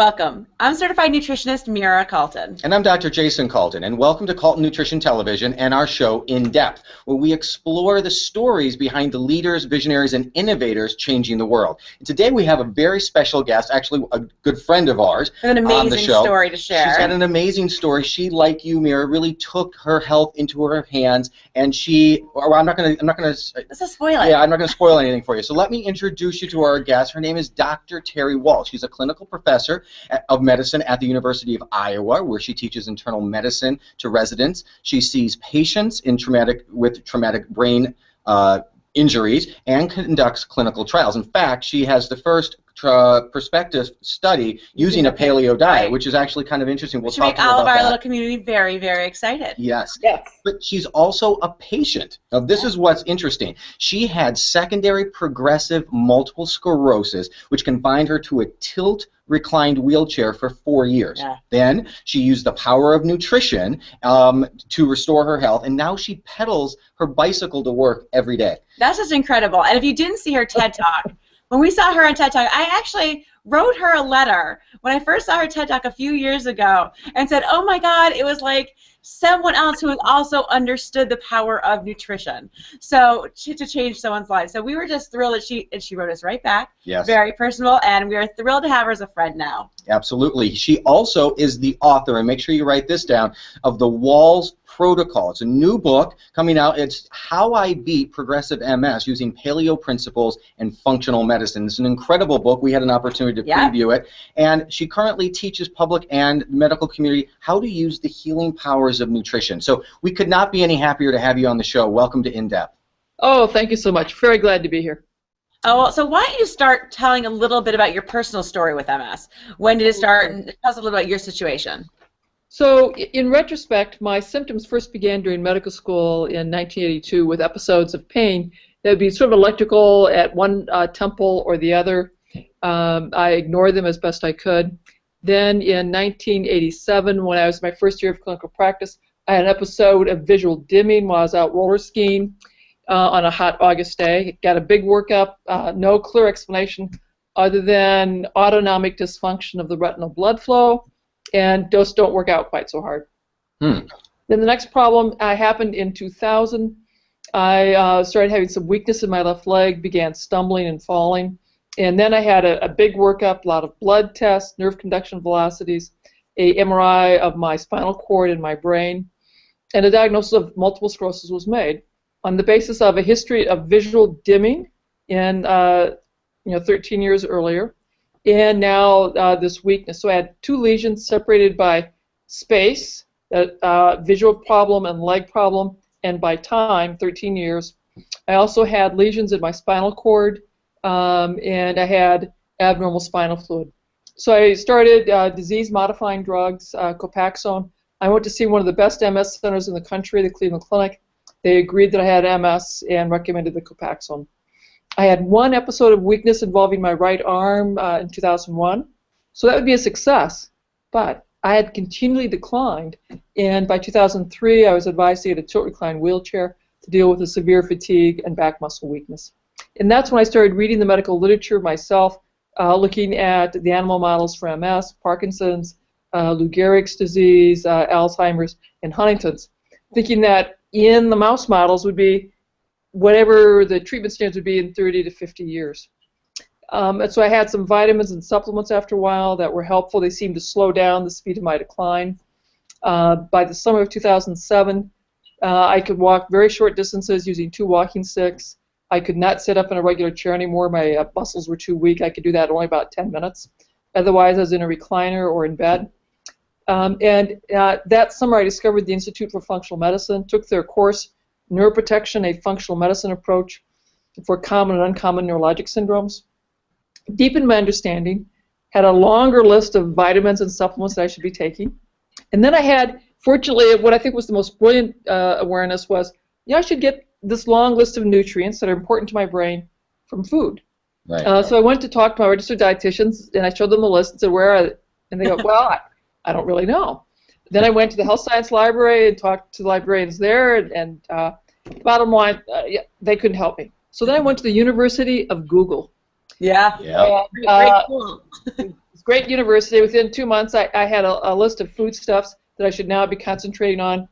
welcome. I'm certified nutritionist Mira Calton. And I'm Dr. Jason Calton, and welcome to Calton Nutrition Television and our show In Depth, where we explore the stories behind the leaders, visionaries, and innovators changing the world. And today we have a very special guest, actually a good friend of ours, an amazing on the show. Story to share. She's got an amazing story. She, like you, Mira, really took her health into her hands, and she. Well, I'm not gonna. Let's just spoil it. Yeah, I'm not gonna spoil anything for you. So let me introduce you to our guest. Her name is Dr. Terry Wahls. She's a clinical professor of medicine at the University of Iowa, where she teaches internal medicine to residents. She sees patients with traumatic brain injuries and conducts clinical trials. In fact, she has the first prospective study using a paleo diet, which is actually kind of interesting. We'll talk make all of our little community very, very excited. Yes. But she's also a patient. Now, this is what's interesting. She had secondary progressive multiple sclerosis, which confined her to a reclined wheelchair for 4 years. Yeah. Then she used the power of nutrition to restore her health, and now she pedals her bicycle to work every day. That's just incredible. And if you didn't see her TED Talk, when we saw her on TED Talk, I actually wrote her a letter when I first saw her TED Talk a few years ago and said, oh my God, it was like someone else who also understood the power of nutrition. So to change someone's life. So we were just thrilled that she wrote us right back. Yes. Very personal, and we are thrilled to have her as a friend now. Absolutely. She also is the author, and make sure you write this down, of the Wahls Protocol. It's a new book coming out. It's How I Beat Progressive MS Using Paleo Principles and Functional Medicine. It's an incredible book. We had an opportunity to preview it. And she currently teaches public and medical community how to use the healing powers of nutrition. So we could not be any happier to have you on the show. Welcome to In Depth. Oh, thank you so much. Very glad to be here. Oh, so why don't you start telling a little bit about your personal story with MS? When did it start? And tell us a little about your situation. So, in retrospect, my symptoms first began during medical school in 1982 with episodes of pain that would be sort of electrical at one temple or the other. I ignored them as best I could. Then in 1987, when I was in my first year of clinical practice, I had an episode of visual dimming while I was out roller skiing on a hot August day. Got a big workup, no clear explanation other than autonomic dysfunction of the retinal blood flow, and just don't work out quite so hard. Then the next problem happened in 2000. I started having some weakness in my left leg, began stumbling and falling, and then I had a big workup, a lot of blood tests, nerve conduction velocities, a MRI of my spinal cord and my brain, and a diagnosis of multiple sclerosis was made on the basis of a history of visual dimming in 13 years earlier, and now this weakness. So I had 2 lesions separated by space, visual problem and leg problem, and by time, 13 years. I also had lesions in my spinal cord, and I had abnormal spinal fluid. So I started disease-modifying drugs, Copaxone. I went to see one of the best MS centers in the country, the Cleveland Clinic. They agreed that I had MS and recommended the Copaxone. I had 1 episode of weakness involving my right arm in 2001, so that would be a success, but I had continually declined, and by 2003 I was advised to get a tilt-recline wheelchair to deal with the severe fatigue and back muscle weakness. And that's when I started reading the medical literature myself, looking at the animal models for MS, Parkinson's, Lou Gehrig's disease, Alzheimer's, and Huntington's, thinking that in the mouse models would be whatever the treatment standards would be in 30 to 50 years. And so I had some vitamins and supplements after a while that were helpful. They seemed to slow down the speed of my decline. By the summer of 2007, I could walk very short distances using 2 walking sticks. I could not sit up in a regular chair anymore. My muscles were too weak. I could do that in only about 10 minutes. Otherwise, I was in a recliner or in bed. That summer, I discovered the Institute for Functional Medicine, took their course, Neuroprotection, a Functional Medicine Approach for Common and Uncommon Neurologic Syndromes. Deepened my understanding, had a longer list of vitamins and supplements that I should be taking. And then I had, fortunately, what I think was the most brilliant awareness was, I should get this long list of nutrients that are important to my brain from food. Right. So I went to talk to my registered dietitians, and I showed them the list and said, where are they? And they go, well, I don't really know. Then I went to the Health Science Library and talked to the librarians there, and bottom line, they couldn't help me. So then I went to the University of Google. Yeah. Yeah. Very cool. great university. Within 2 months, I had a list of foodstuffs that I should now be concentrating on.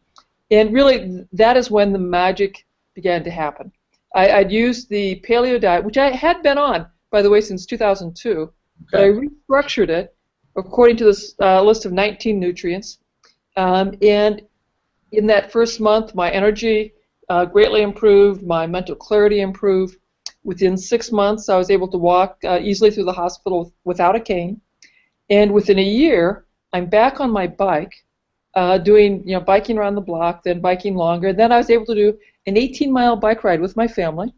And really, that is when the magic began to happen. I'd used the Paleo Diet, which I had been on, by the way, since 2002, but I restructured it according to this list of 19 nutrients. And in that first month, my energy greatly improved, my mental clarity improved. Within 6 months, I was able to walk easily through the hospital without a cane. And within a year, I'm back on my bike, doing biking around the block, then biking longer. Then I was able to do an 18-mile bike ride with my family.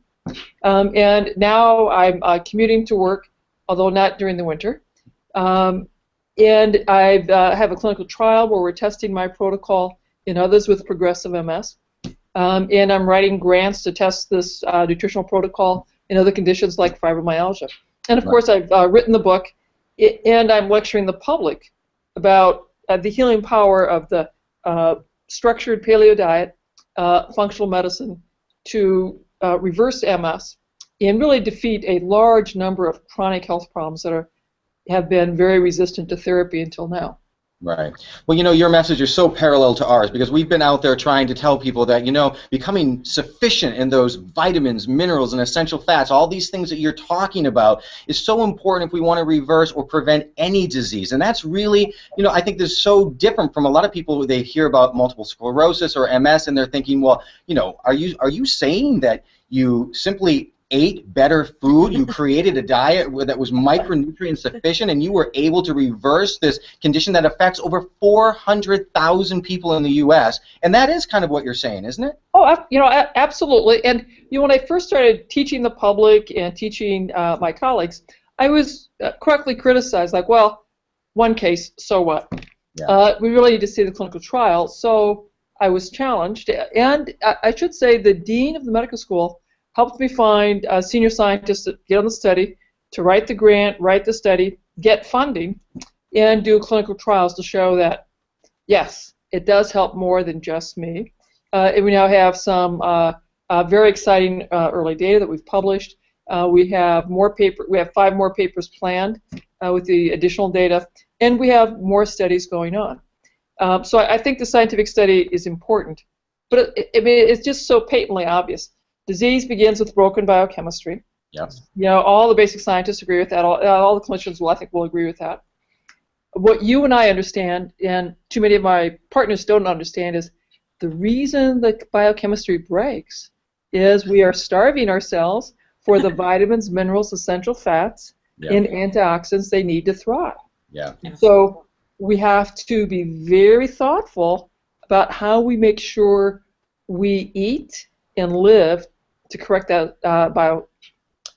And now I'm commuting to work, although not during the winter. And I have a clinical trial where we're testing my protocol in others with progressive MS. And I'm writing grants to test this nutritional protocol in other conditions like fibromyalgia. And of course, I've written the book, and I'm lecturing the public about the healing power of the structured paleo diet, functional medicine, to reverse MS and really defeat a large number of chronic health problems that have been very resistant to therapy until now. Right. Well, your message is so parallel to ours because we've been out there trying to tell people that, becoming sufficient in those vitamins, minerals, and essential fats, all these things that you're talking about is so important if we want to reverse or prevent any disease. And that's really, I think this is so different from a lot of people. They hear about multiple sclerosis or MS and they're thinking, well, are you saying that you simply ate better food, you created a diet that was micronutrient sufficient, and you were able to reverse this condition that affects over 400,000 people in the U.S., and that is kind of what you're saying, isn't it? Oh, absolutely. And when I first started teaching the public and teaching my colleagues, I was correctly criticized, like, well, one case, so what? Yeah. We really need to see the clinical trial. So I was challenged, and I should say the dean of the medical school helped me find senior scientists to get on the study, to write the grant, write the study, get funding, and do clinical trials to show that, yes, it does help more than just me. And we now have some very exciting early data that we've published. We have 5 more papers planned with the additional data, and we have more studies going on. So I think the scientific study is important, but it's just so patently obvious. Disease begins with broken biochemistry. Yes. All the basic scientists agree with that. All the clinicians will agree with that. What you and I understand, and too many of my partners don't understand, is the reason the biochemistry breaks is we are starving ourselves for the vitamins, minerals, essential fats, and antioxidants they need to thrive. Yeah. So we have to be very thoughtful about how we make sure we eat and live to correct that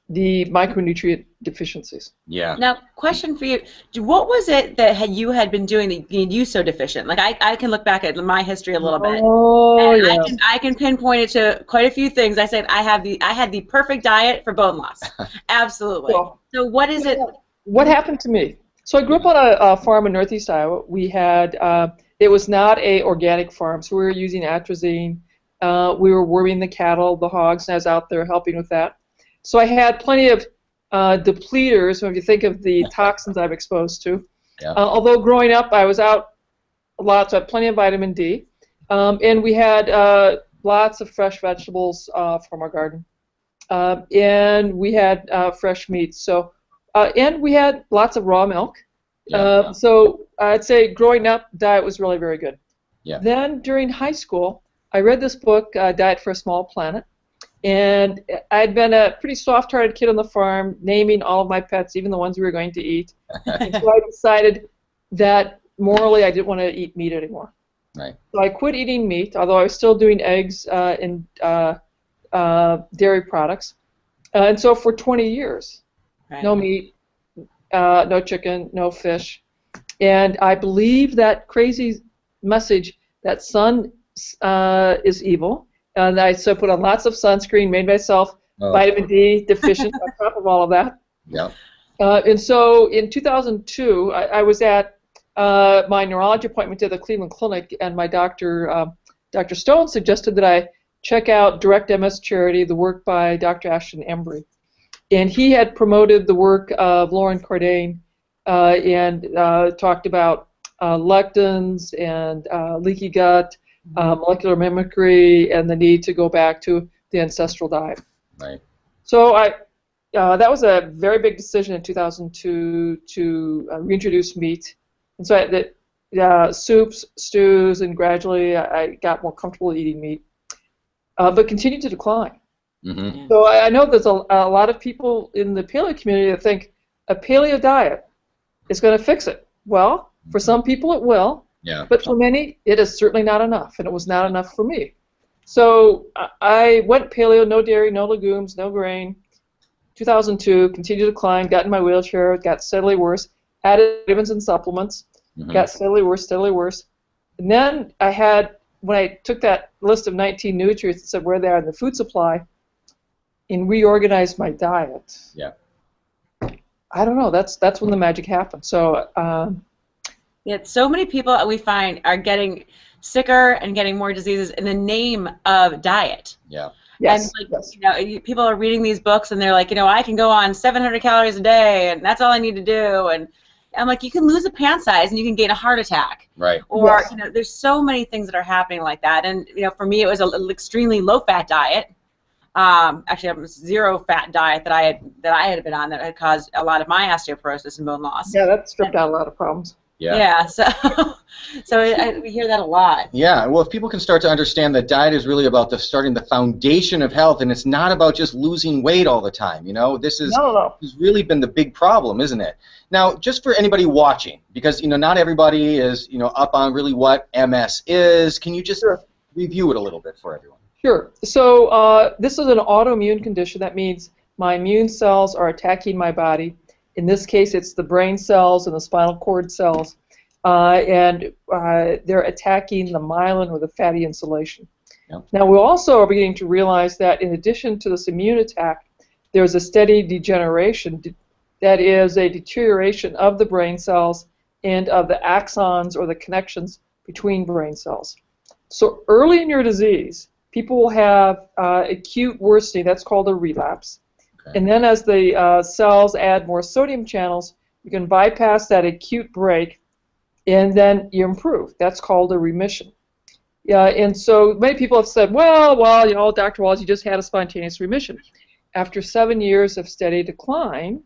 the micronutrient deficiencies. Yeah. Now, question for you: what was it that you had been doing that made you so deficient? Like I can look back at my history a little bit, and I can pinpoint it to quite a few things. I said I had the perfect diet for bone loss. Absolutely. Well, so what is it? What happened to me? So I grew up on a farm in Northeast Iowa. We had it was not a organic farm, so we were using atrazine. We were worming the cattle, the hogs, and I was out there helping with that. So I had plenty of depleters, when you think of the toxins I'm exposed to. Yeah. Although growing up I was out a lot, so I had plenty of vitamin D. And we had lots of fresh vegetables from our garden. And we had fresh meats. So, and we had lots of raw milk. Yeah. So I'd say growing up, diet was really very good. Yeah. Then during high school, I read this book, Diet for a Small Planet, and I'd been a pretty soft-hearted kid on the farm, naming all of my pets, even the ones we were going to eat. And so I decided that morally I didn't want to eat meat anymore. Right. So I quit eating meat, although I was still doing eggs and dairy products. And so for 20 years, no meat, no chicken, no fish. And I believed that crazy message that sun is evil, and I put on lots of sunscreen, made myself vitamin D deficient on top of all of that. Yeah. And so in 2002, I was at my neurology appointment at the Cleveland Clinic, and my doctor, Dr. Stone, suggested that I check out Direct MS Charity, the work by Dr. Ashton Embry. And he had promoted the work of Lauren Cordain and talked about lectins and leaky gut, molecular mimicry, and the need to go back to the ancestral diet. Right. So that was a very big decision in 2002 to reintroduce meat. And so soups, stews, and gradually I got more comfortable eating meat, but continued to decline. Mm-hmm. So I know there's a lot of people in the paleo community that think a paleo diet is going to fix it. Well, for some people it will, but for many it is certainly not enough, and it was not enough for me. So I went paleo, no dairy, no legumes, no grain. 2002, continued to decline, got in my wheelchair, got steadily worse, added vitamins and supplements, got steadily worse. And then when I took that list of 19 nutrients and said where they are in the food supply, and reorganized my diet. Yeah. I don't know. That's when the magic happened. So. So many people we find are getting sicker and getting more diseases in the name of diet. Yeah. Yes. And people are reading these books and they're like, I can go on 700 calories a day and that's all I need to do. And I'm like, you can lose a pant size and you can gain a heart attack. Right. Or there's so many things that are happening like that. And for me, it was an extremely low-fat diet. Actually, it was zero-fat diet that I had been on that had caused a lot of my osteoporosis and bone loss. Yeah, that stripped out a lot of problems. Yeah. So we hear that a lot. Yeah. Well, if people can start to understand that diet is really about starting the foundation of health, and it's not about just losing weight all the time. This has really been the big problem, isn't it? Now, just for anybody watching, because not everybody is up on really what MS is. Can you just review it a little bit for everyone? Sure. So this is an autoimmune condition. That means my immune cells are attacking my body. In this case, it's the brain cells and the spinal cord cells, and they're attacking the myelin or the fatty insulation. Yep. Now, we also are beginning to realize that in addition to this immune attack, there's a steady degeneration, that is a deterioration of the brain cells and of the axons or the connections between brain cells. So early in your disease, people will have acute worsening. That's called a relapse. And then as the cells add more sodium channels, you can bypass that acute break, and then you improve. That's called a remission. And so many people have said, well, Dr. Wahls, you just had a spontaneous remission. After 7 years of steady decline,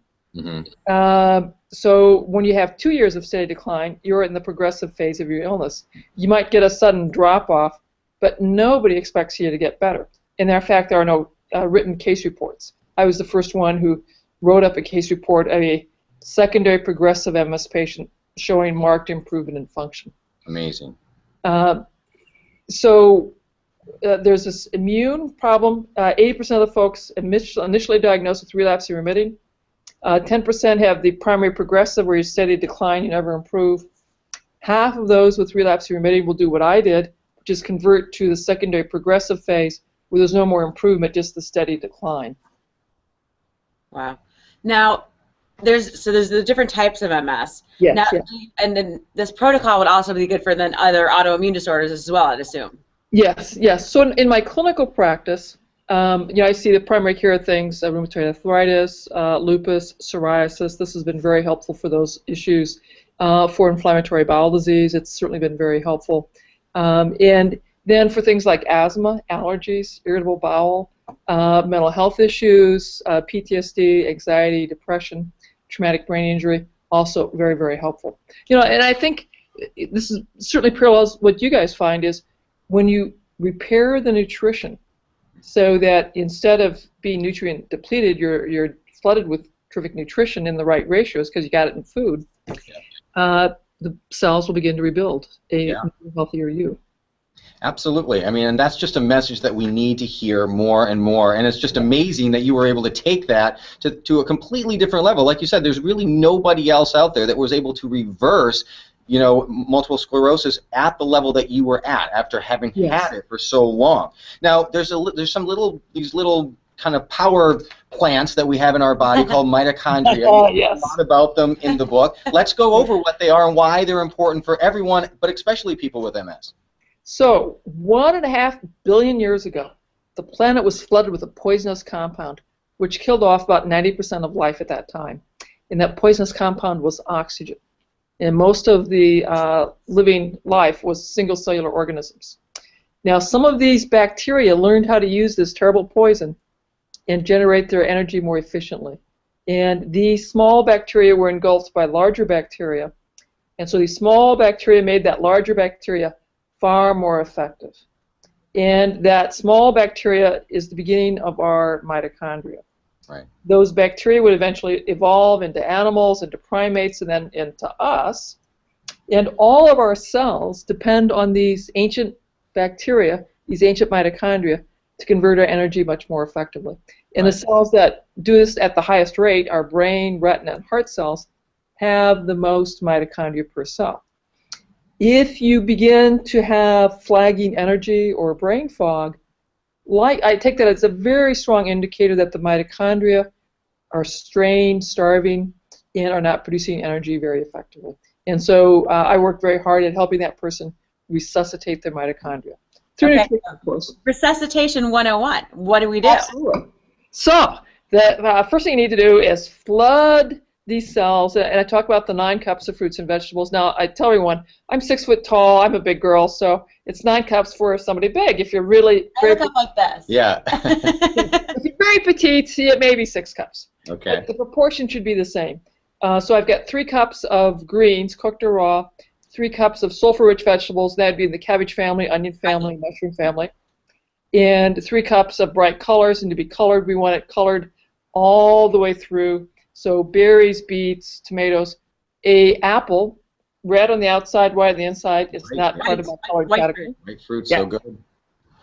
so when you have 2 years of steady decline, you're in the progressive phase of your illness. You might get a sudden drop-off, but nobody expects you to get better. And in fact, there are no written case reports. I was the first one who wrote up a case report of a secondary progressive MS patient showing marked improvement in function. Amazing. So there's this immune problem. 80% of the folks initially diagnosed with relapsing remitting. 10% have the primary progressive, where you steady decline, you never improve. Half of those with relapsing remitting will do what I did, which is convert to the secondary progressive phase, where there's no more improvement, just the steady decline. Wow. Now, there's the different types of MS. Yes, now, yes. And then this protocol would also be good for then other autoimmune disorders as well, I'd assume. Yes, yes. So in my clinical practice, I see the primary care things, rheumatoid arthritis, lupus, psoriasis. This has been very helpful for those issues. For inflammatory bowel disease, it's certainly been very helpful. And then for things like asthma, allergies, irritable bowel, mental health issues, PTSD, anxiety, depression, traumatic brain injury, also very, very helpful. And I think this is certainly parallels what you guys find is when you repair the nutrition so that instead of being nutrient depleted, you're flooded with terrific nutrition in the right ratios because you got it in food, the cells will begin to rebuild a healthier you. Absolutely. I mean, and that's just a message that we need to hear more and more. And it's just amazing that you were able to take that to a completely different level. Like you said, there's really nobody else out there that was able to reverse, multiple sclerosis at the level that you were at after having had it for so long. Now, there's these little kind of power plants that we have in our body called mitochondria. Yes. A lot about them in the book. Let's go over what they are and why they're important for everyone, but especially people with MS. So 1.5 billion years ago, the planet was flooded with a poisonous compound, which killed off about 90% of life at that time. and that poisonous compound was oxygen. And most of the living life was single-cellular organisms. Now, some of these bacteria learned how to use this terrible poison and generate their energy more efficiently. And these small bacteria were engulfed by larger bacteria. And so these small bacteria made that larger bacteria far more effective. And that small bacteria is the beginning of our mitochondria. Right. Those bacteria would eventually evolve into animals, into primates, and then into us. And all of our cells depend on these ancient bacteria, these ancient mitochondria, to convert our energy much more effectively. And the cells that do this at the highest rate, our brain, retina, and heart cells, have the most mitochondria per cell. If you begin to have flagging energy or brain fog, I take that as a very strong indicator that the mitochondria are strained, starving, and are not producing energy very effectively. And so I work very hard at helping that person resuscitate their mitochondria. Through nutrition, of course. Resuscitation 101. What do we do? Absolutely. So the first thing you need to do is flood these cells, and I talk about the 9 cups of fruits and vegetables. Now, I tell everyone, I'm 6 foot tall, I'm a big girl, so it's 9 cups for somebody big. If you're really I look up like this. Yeah. if you're very petite, it may be 6 cups. Okay. But the proportion should be the same. So I've got 3 cups of greens, cooked or raw, 3 cups of sulfur-rich vegetables, that'd be in the cabbage family, onion family, mushroom family, and 3 cups of bright colors, and to be colored, we want it colored all the way through. So berries, beets, tomatoes, a apple, red on the outside, white on the inside. It's not part of my colored category. White fruit, Yeah. so good.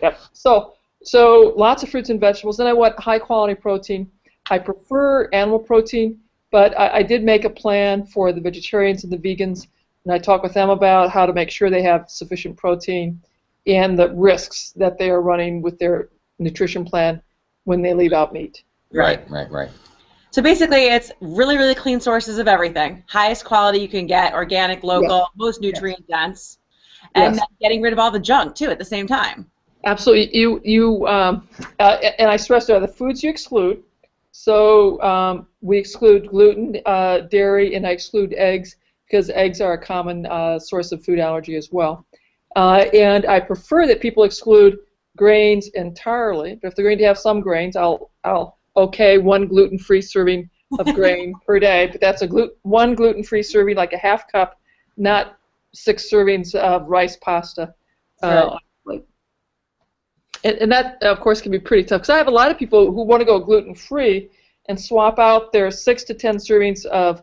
Yep. So lots of fruits and vegetables. Then I want high quality protein. I prefer animal protein, but I did make a plan for the vegetarians and the vegans, and I talk with them about how to make sure they have sufficient protein and the risks that they are running with their nutrition plan when they leave out meat. Right. So basically, it's really, really clean sources of everything. Highest quality you can get, organic, local, most nutrient dense, and then getting rid of all the junk, too, at the same time. Absolutely. And I stress there, the foods you exclude. So we exclude gluten, dairy, and I exclude eggs because eggs are a common source of food allergy as well. And I prefer that people exclude grains entirely, but if they're going to have some grains, I'll okay, 1 gluten-free serving of grain per day, but that's one gluten-free serving, like a half cup, not 6 servings of rice pasta. And that, of course, can be pretty tough, because I have a lot of people who want to go gluten-free and swap out their 6 to 10 servings of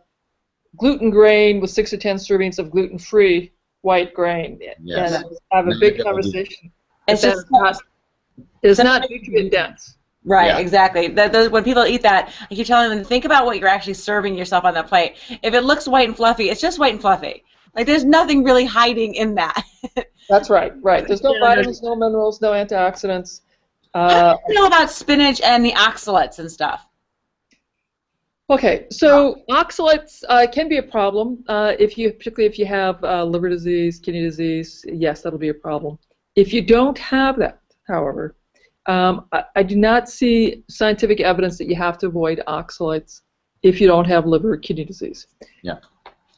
gluten grain with 6 to 10 servings of gluten-free white grain. Yes. And have a big conversation. It's just not nutrient dense. Right, exactly. When people eat that, I keep telling them, think about what you're actually serving yourself on that plate. If it looks white and fluffy, it's just white and fluffy. Like, there's nothing really hiding in that. That's right. There's no vitamins, no minerals, no antioxidants. How do you know about spinach and the oxalates and stuff? Okay, so oxalates can be a problem, particularly if you have liver disease, kidney disease. Yes, that'll be a problem. If you don't have that, however, I do not see scientific evidence that you have to avoid oxalates if you don't have liver or kidney disease. Yeah.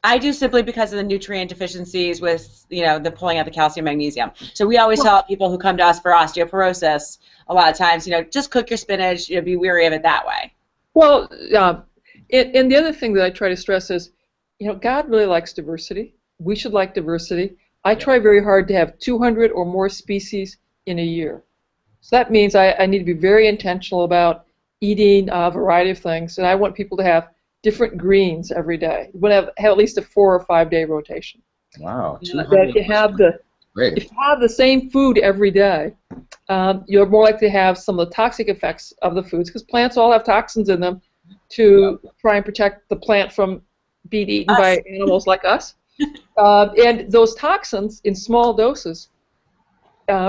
I do, simply because of the nutrient deficiencies with, the pulling out the calcium, magnesium. So we always tell people who come to us for osteoporosis, a lot of times, just cook your spinach, be wary of it that way. Well, and the other thing that I try to stress is, God really likes diversity. We should like diversity. I try very hard to have 200 or more species in a year. So that means I need to be very intentional about eating a variety of things, and I want people to have different greens every day. You want to have at least a 4 or 5 day rotation. Wow. That if you have the same food every day, you're more likely to have some of the toxic effects of the foods, because plants all have toxins in them to try and protect the plant from being eaten by animals like us. And those toxins in small doses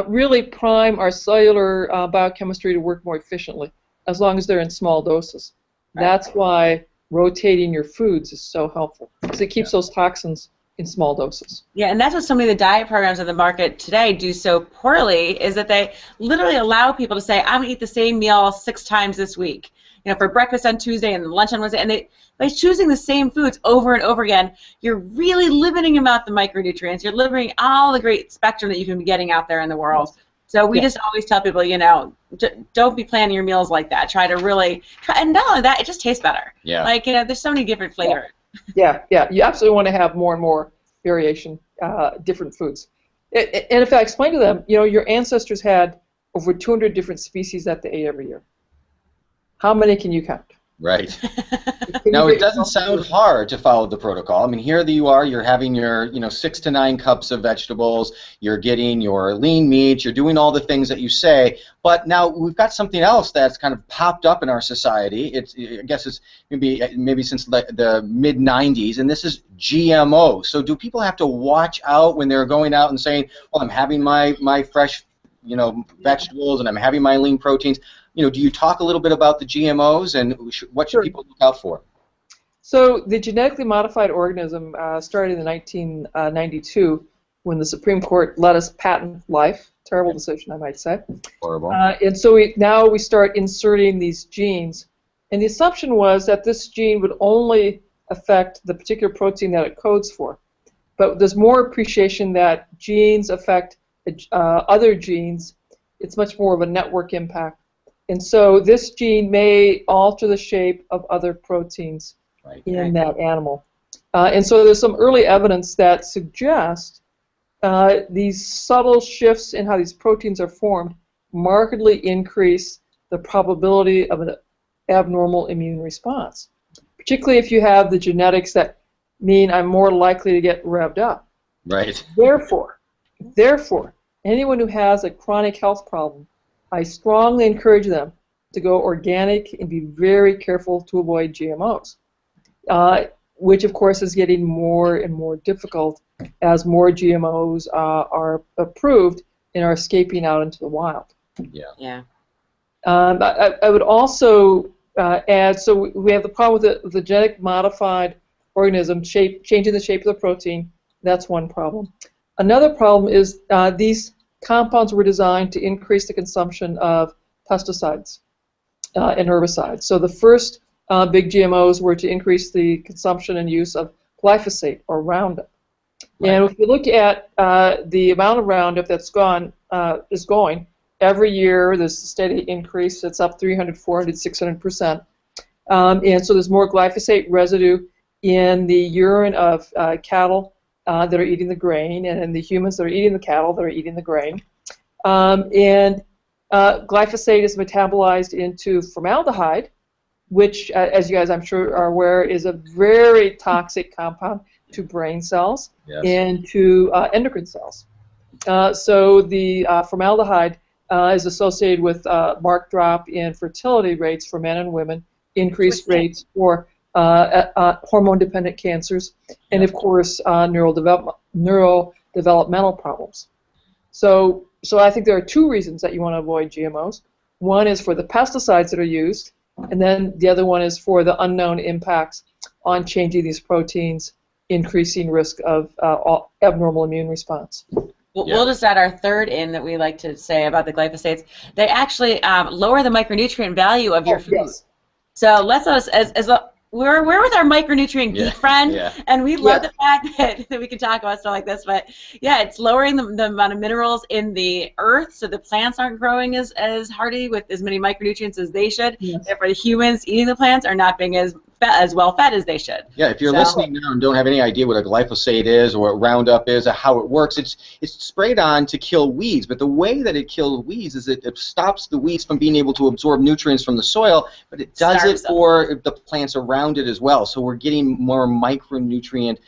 really prime our cellular biochemistry to work more efficiently, as long as they're in small doses. That's why rotating your foods is so helpful, because it keeps those toxins in small doses. Yeah, and that's what so many of the diet programs on the market today do so poorly, is that they literally allow people to say, I'm going to eat the same meal 6 times this week. for breakfast on Tuesday and lunch on Wednesday, and by choosing the same foods over and over again, you're really limiting about the micronutrients. You're limiting all the great spectrum that you can be getting out there in the world. So we just always tell people, don't be planning your meals like that. Try to really try, and not only that, it just tastes better. Yeah. Like, there's so many different flavors. Yeah. You absolutely want to have more and more variation, different foods. And if I explain to them, your ancestors had over 200 different species that they ate every year. How many can you count? Right. Now, it doesn't sound hard to follow the protocol. I mean, here you are, you're having your 6 to 9 cups of vegetables, you're getting your lean meat, you're doing all the things that you say, but now we've got something else that's kind of popped up in our society. I guess it's maybe since the mid-90s, and this is GMO. So do people have to watch out when they're going out and saying, well, I'm having my fresh vegetables and I'm having my lean proteins? Do you talk a little bit about the GMOs and what should people look out for? So the genetically modified organism started in 1992 when the Supreme Court let us patent life. Terrible decision, I might say. Horrible. And so now we start inserting these genes. And the assumption was that this gene would only affect the particular protein that it codes for. But there's more appreciation that genes affect other genes. It's much more of a network impact. And so this gene may alter the shape of other proteins in that animal. And so there's some early evidence that suggests these subtle shifts in how these proteins are formed markedly increase the probability of an abnormal immune response, particularly if you have the genetics that mean I'm more likely to get revved up. Right. Therefore, anyone who has a chronic health problem, I strongly encourage them to go organic and be very careful to avoid GMOs, which of course is getting more and more difficult as more GMOs are approved and are escaping out into the wild. Yeah. I would also add, so we have the problem with the genetic modified organism changing the shape of the protein. That's one problem. Another problem is these compounds were designed to increase the consumption of pesticides and herbicides. So the first big GMOs were to increase the consumption and use of glyphosate or Roundup. Right. And if you look at the amount of Roundup that's is going, every year there's a steady increase. It's up 300, 400, 600%. And so there's more glyphosate residue in the urine of cattle that are eating the grain, and in the humans that are eating the cattle that are eating the grain. And glyphosate is metabolized into formaldehyde, which, as you guys I'm sure are aware, is a very toxic compound to brain cells and to endocrine cells. So the formaldehyde is associated with marked drop in fertility rates for men and women, increased rates for hormone-dependent cancers, and of course neurodevelopmental problems. So I think there are two reasons that you want to avoid GMOs. One is for the pesticides that are used, and then the other one is for the unknown impacts on changing these proteins, increasing risk of abnormal immune response. We'll just add our third in that we like to say about the glyphosates. They actually lower the micronutrient value of your food. Yes. So let's us we're with our micronutrient geek friend, and we love the fact that we can talk about stuff like this. But yeah, it's lowering the amount of minerals in the earth, so the plants aren't growing as hardy with as many micronutrients as they should. Yes. Therefore, the humans eating the plants are not being as well fed as they should. Yeah, if you're listening now and don't have any idea what a glyphosate is or what Roundup is or how it works, it's sprayed on to kill weeds. But the way that it kills weeds is it stops the weeds from being able to absorb nutrients from the soil, but it does it for the plants around it as well. So we're getting more micronutrient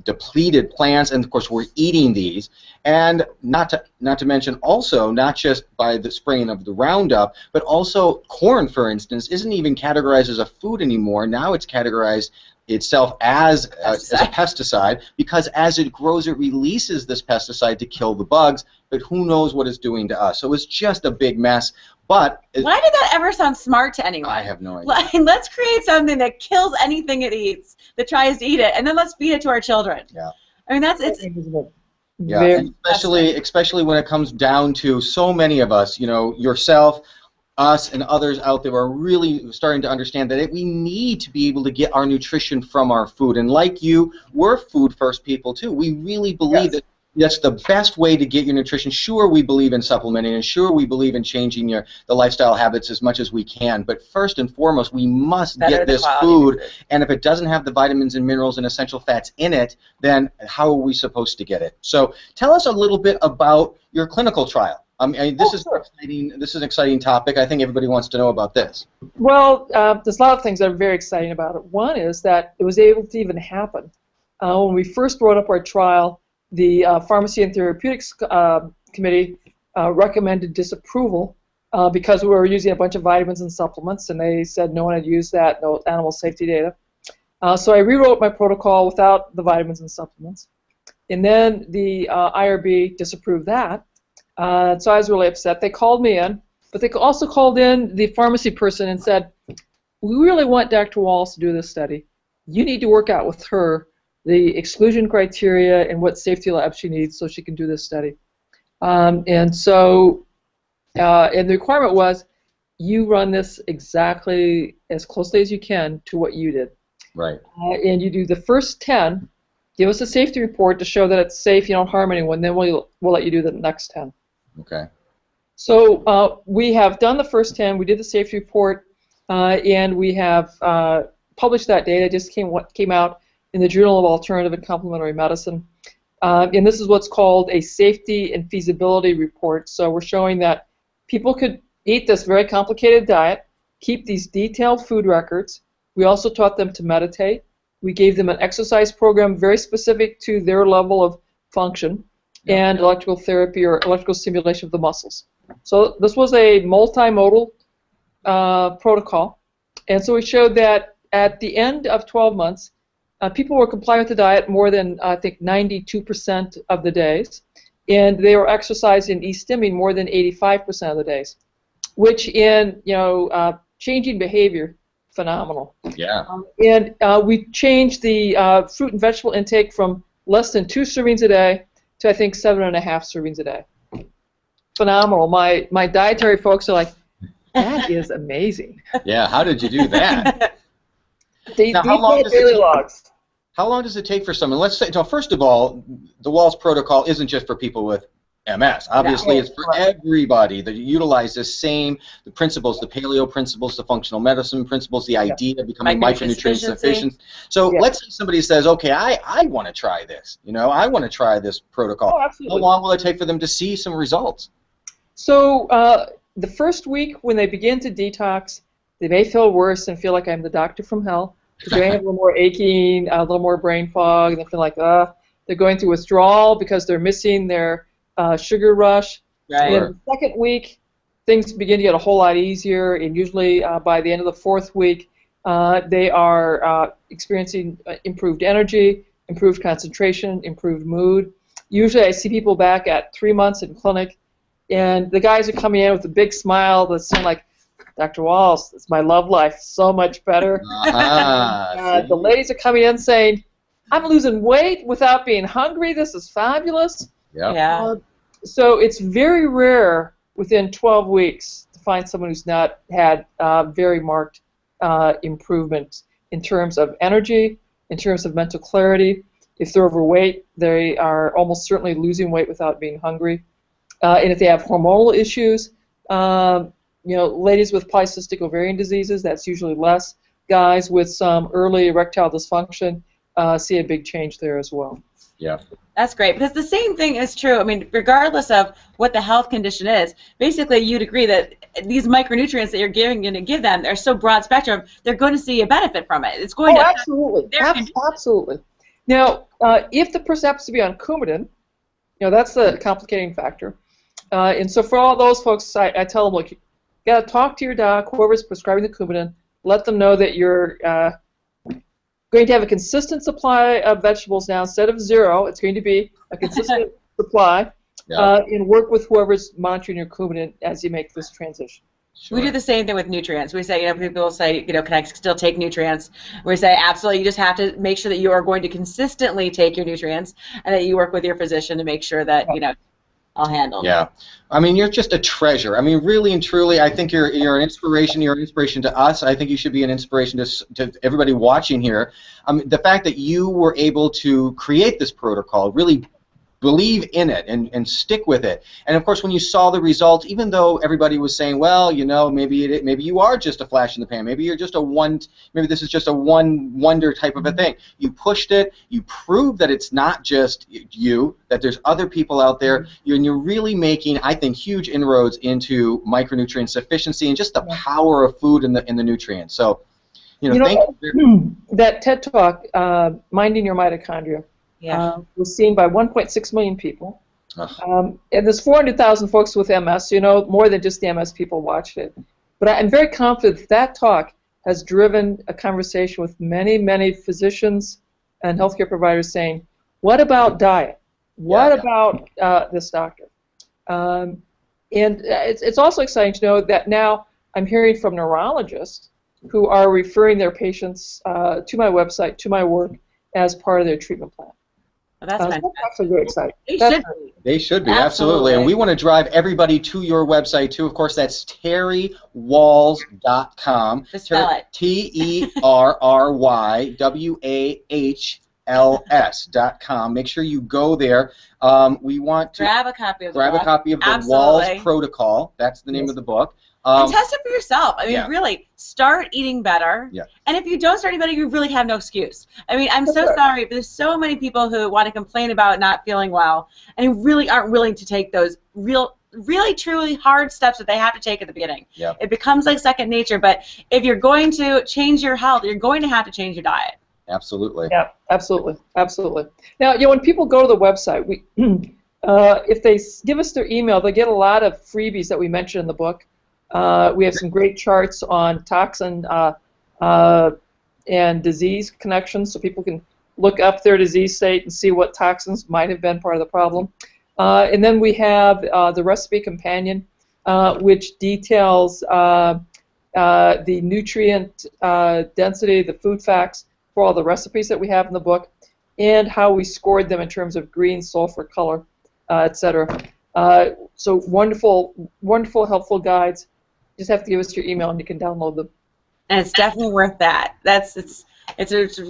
depleted plants, and of course we're eating these. And not to mention also, not just by the spraying of the Roundup, but also corn, for instance, isn't even categorized as a food anymore. Now it's categorized itself as a pesticide, because as it grows it releases this pesticide to kill the bugs, but who knows what it's doing to us. So it's just a big mess. But why did that ever sound smart to anyone? I have no idea. Let's create something that kills anything it eats, that tries to eat it, and then let's feed it to our children. Yeah. I mean, and especially when it comes down to so many of us, yourself, us and others out there are really starting to understand that we need to be able to get our nutrition from our food. And like you, we're food first people too. We really believe that that's the best way to get your nutrition. Sure, we believe in supplementing, and sure, we believe in changing the lifestyle habits as much as we can. But first and foremost, we must get this food. And if it doesn't have the vitamins and minerals and essential fats in it, then how are we supposed to get it? So tell us a little bit about your clinical trial. I mean, this is exciting. This is an exciting topic. I think everybody wants to know about this. Well, there's a lot of things that are very exciting about it. One is that it was able to even happen. When we first wrote up our trial, the Pharmacy and Therapeutics Committee recommended disapproval because we were using a bunch of vitamins and supplements, and they said no one had used that, no animal safety data. So I rewrote my protocol without the vitamins and supplements. And then the IRB disapproved that. So I was really upset. They called me in, but they also called in the pharmacy person and said, we really want Dr. Wahls to do this study. You need to work out with her the exclusion criteria and what safety labs she needs so she can do this study. And the requirement was you run this exactly as closely as you can to what you did. Right. And you do the first 10, give us a safety report to show that it's safe, you don't harm anyone, then we'll let you do the next 10. Okay. So we have done the first 10, we did the safety report, and we have published that data. It just came out in the Journal of Alternative and Complementary Medicine. And this is what's called a safety and feasibility report. So we're showing that people could eat this very complicated diet, keep these detailed food records. We also taught them to meditate. We gave them an exercise program very specific to their level of function and electrical therapy or electrical stimulation of the muscles. So this was a multimodal protocol. And so we showed that at the end of 12 months, people were complying with the diet more than, I think, 92% of the days, and they were exercising e-stimming more than 85% of the days, which in changing behavior, phenomenal. Yeah. And we changed the fruit and vegetable intake from less than 2 servings a day to, I think, 7.5 servings a day. Phenomenal. My dietary folks are like, that is amazing. Yeah. How did you do that? Now, how long does daily logs. How long does it take for someone? Let's say, first of all, the Wahls Protocol isn't just for people with MS. Obviously, it's for everybody that utilize the same principles, the paleo principles, the functional medicine principles, the idea of becoming micronutrient sufficient. So let's say somebody says, okay, I want to try this. I want to try this protocol. Oh, absolutely. How long will it take for them to see some results? So the first week when they begin to detox, they may feel worse and feel like I'm the doctor from hell. They may have a little more aching, a little more brain fog, and they feel like they're going through withdrawal because they're missing their sugar rush. Right. And the second week, things begin to get a whole lot easier, and usually by the end of the fourth week, they are experiencing improved energy, improved concentration, improved mood. Usually I see people back at 3 months in clinic, and the guys are coming in with a big smile that's saying like, Dr. Wahls, it's my love life so much better. The ladies are coming in saying, I'm losing weight without being hungry. This is fabulous. Yep. Yeah. So it's very rare within 12 weeks to find someone who's not had very marked improvement in terms of energy, in terms of mental clarity. If they're overweight, they are almost certainly losing weight without being hungry. And if they have hormonal issues, ladies with polycystic ovarian diseases, that's usually less. Guys with some early erectile dysfunction see a big change there as well. Yeah. That's great, because the same thing is true. I mean, regardless of what the health condition is, basically you'd agree that these micronutrients that you're going to give them, they're so broad spectrum, they're going to see a benefit from it. It's going to absolutely. Absolutely. Now, if the person happens to be on Coumadin, that's the complicating factor. And so for all those folks, I tell them, look, you got to talk to your doc, whoever's prescribing the Coumadin, let them know that you're going to have a consistent supply of vegetables now. Instead of 0, it's going to be a consistent supply, and work with whoever's monitoring your Coumadin as you make this transition. Sure. We do the same thing with nutrients. We say, people say, can I still take nutrients? We say, absolutely, you just have to make sure that you are going to consistently take your nutrients, and that you work with your physician to make sure that, I'll handle. Yeah. I mean, you're just a treasure. I mean, really and truly, I think you're an inspiration. You're an inspiration to us. I think you should be an inspiration to everybody watching here. The fact that you were able to create this protocol, really believe in it and stick with it. And of course, when you saw the results, even though everybody was saying, well, you know, maybe you are just a flash in the pan, maybe you're just maybe this is just a one wonder type of a thing. You pushed it. You proved that it's not just you, that there's other people out there, and you're really making, I think, huge inroads into micronutrient sufficiency and just the power of food and the nutrients. So, thank you. That TED Talk, Minding Your Mitochondria, was seen by 1.6 million people. And there's 400,000 folks with MS, more than just the MS people watched it. But I'm very confident that talk has driven a conversation with many, many physicians and healthcare providers saying, what about diet? What about this doctor? And it's also exciting to know that now I'm hearing from neurologists who are referring their patients to my website, to my work, as part of their treatment plan. Well, that's fantastic. That's actually very exciting. They should be, absolutely. And we want to drive everybody to your website, too. Of course, that's terrywahls.com. Just spell it. Terrywahls.com. Make sure you go there. We want to grab a copy of the Wahls Protocol. That's the name of the book. And test it for yourself. I mean, really, start eating better. Yeah. And if you don't start eating better, you really have no excuse. I mean, I'm so sorry, but there's so many people who want to complain about not feeling well and really aren't willing to take those really, truly hard steps that they have to take at the beginning. Yep. It becomes like second nature. But if you're going to change your health, you're going to have to change your diet. Absolutely. Yeah, absolutely, absolutely. Now, when people go to the website, if they give us their email, they get a lot of freebies that we mentioned in the book. We have some great charts on toxin and disease connections, so people can look up their disease state and see what toxins might have been part of the problem. And then we have the recipe companion, which details the nutrient density, the food facts for all the recipes that we have in the book, and how we scored them in terms of green, sulfur, color, etc. So wonderful, wonderful, helpful guides. Just have to give us your email and you can download them. And it's definitely worth that. It's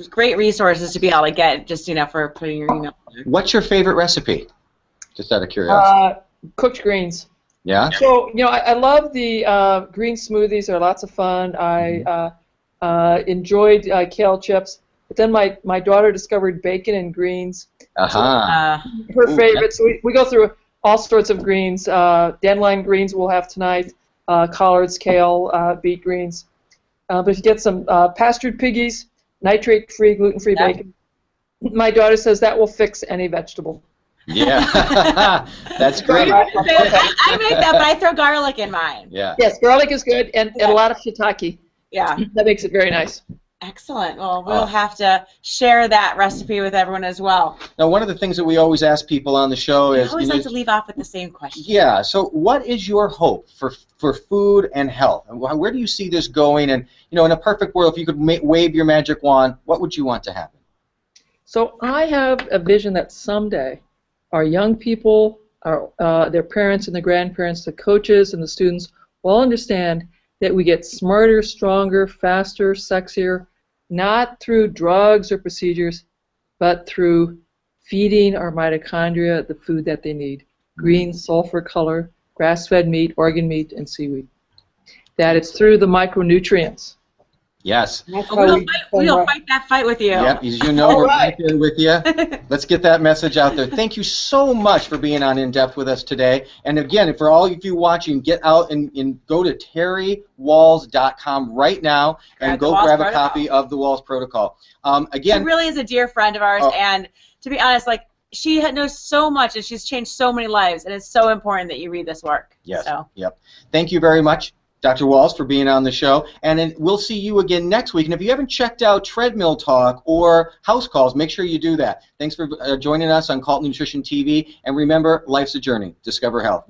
great resources to be able to get just for putting your email. What's your favorite recipe? Just out of curiosity. Cooked greens. Yeah. So I love the green smoothies. They're lots of fun. I enjoyed kale chips. But then my daughter discovered bacon and greens. Her favorite. So we go through all sorts of greens. Dandelion greens we'll have tonight. Collards, kale, beet greens. But if you get some pastured piggies, nitrate-free, gluten-free bacon, my daughter says that will fix any vegetable. Yeah, that's great. I make that, but I throw garlic in mine. Yeah. Yes, garlic is good, and a lot of shiitake. Yeah. That makes it very nice. Excellent. Well, we'll have to share that recipe with everyone as well. Now, one of the things that we always ask people on the show is... I always like to leave off with the same question. Yeah, so what is your hope for food and health? Where do you see this going? And, in a perfect world, if you could wave your magic wand, what would you want to happen? So I have a vision that someday our young people, their parents and their grandparents, the coaches and the students will all understand that we get smarter, stronger, faster, sexier, not through drugs or procedures, but through feeding our mitochondria the food that they need. Green, sulfur color, grass-fed meat, organ meat, and seaweed. That it's through the micronutrients. Yes. We'll fight that fight with you. Yep, as you know, we're right there with you. Let's get that message out there. Thank you so much for being on In Depth with us today. And again, for all of you watching, get out and go to terrywahls.com right now and go grab a copy of the Wahls Protocol. Again, she really is a dear friend of ours, and to be honest, she knows so much, and she's changed so many lives, and it's so important that you read this work. Yes. So. Yep. Thank you very much, Dr. Wahls, for being on the show, and we'll see you again next week. And if you haven't checked out Treadmill Talk or House Calls, make sure you do that. Thanks for joining us on Calton Nutrition TV, and remember, life's a journey. Discover health.